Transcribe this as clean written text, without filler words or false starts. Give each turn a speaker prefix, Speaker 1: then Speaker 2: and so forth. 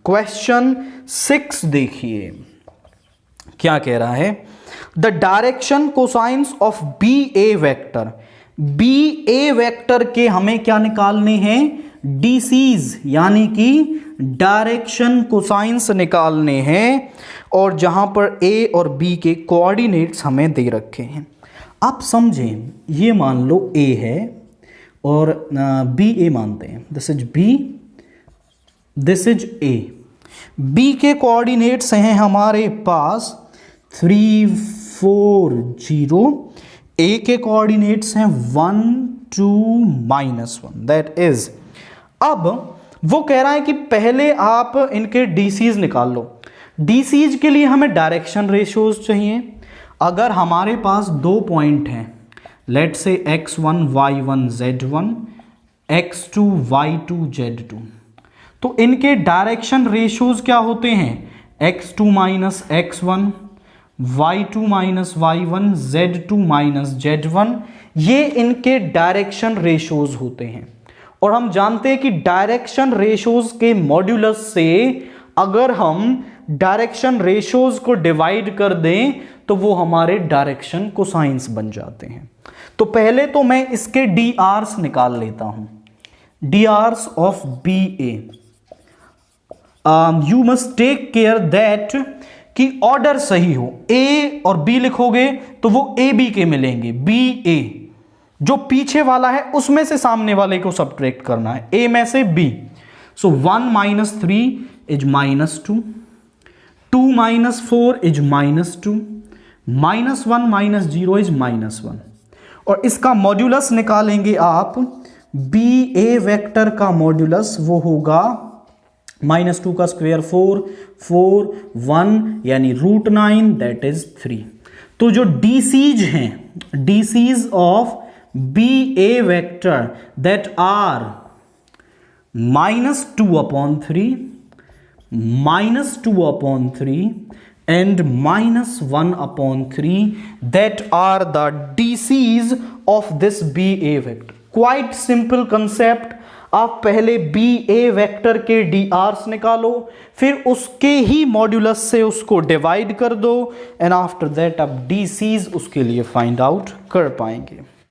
Speaker 1: Question 6 देखिए क्या कह रहा है। The direction cosines of B A vector, B A vector के हमें क्या निकालने हैं, डीसीज यानी कि डायरेक्शन कोसाइंस निकालने हैं, और जहां पर ए और बी के कोऑर्डिनेट्स हमें दे रखे हैं। आप समझें, ये मान लो ए है और बी ए मानते हैं, this is B, this is A. B के कोऑर्डिनेट्स हैं हमारे पास 3 4 0, ए के कोऑर्डिनेट्स हैं 1 2 -1, दैट इज। अब वो कह रहा है कि पहले आप इनके डीसीज निकाल लो। डीसीज के लिए हमें डायरेक्शन रेशियोज चाहिए। अगर हमारे पास दो पॉइंट हैं, लेट से x1 y1 z1, x2 y2 z2, तो इनके डायरेक्शन रेशियोज क्या होते हैं, x2 minus x1, y2 minus y1, z2 minus z1, ये इनके डायरेक्शन रेशियोज होते हैं। और हम जानते हैं कि डायरेक्शन रेशियोज के मॉड्यूलस से अगर हम डायरेक्शन रेशियोज को डिवाइड कर दें तो वो हमारे डायरेक्शन कोसाइंस बन जाते हैं। तो पहले तो मैं इसके डी आर्स निकाल लेता हूं, D Rs of B A. You must take care that कि ऑर्डर सही हो। ए और बी लिखोगे तो वो ए बी के मिलेंगे, बी ए, जो पीछे वाला है उसमें से सामने वाले को सब्ट्रैक्ट करना है, ए में से B. So 1 - 3 is -2, 2 - 4 is -2, -1 - 0 is -1। और इसका मॉड्यूलस निकालेंगे आप, बी ए वेक्टर का मॉड्यूलस वो होगा -2 का स्क्वायर 4, 4 1 यानी √9, दैट इज 3। तो जो डीसीज हैं, DCs of B A vector that are -2/3, -2/3 and -1/3, that are the DCs of this BA vector. Quite simple concept. आप पहले BA वेक्टर के DRs निकालो, फिर उसके ही मॉड्यूलस से उसको डिवाइड कर दो, एंड आफ्टर दैट आप DCs उसके लिए फाइंड आउट कर पाएंगे।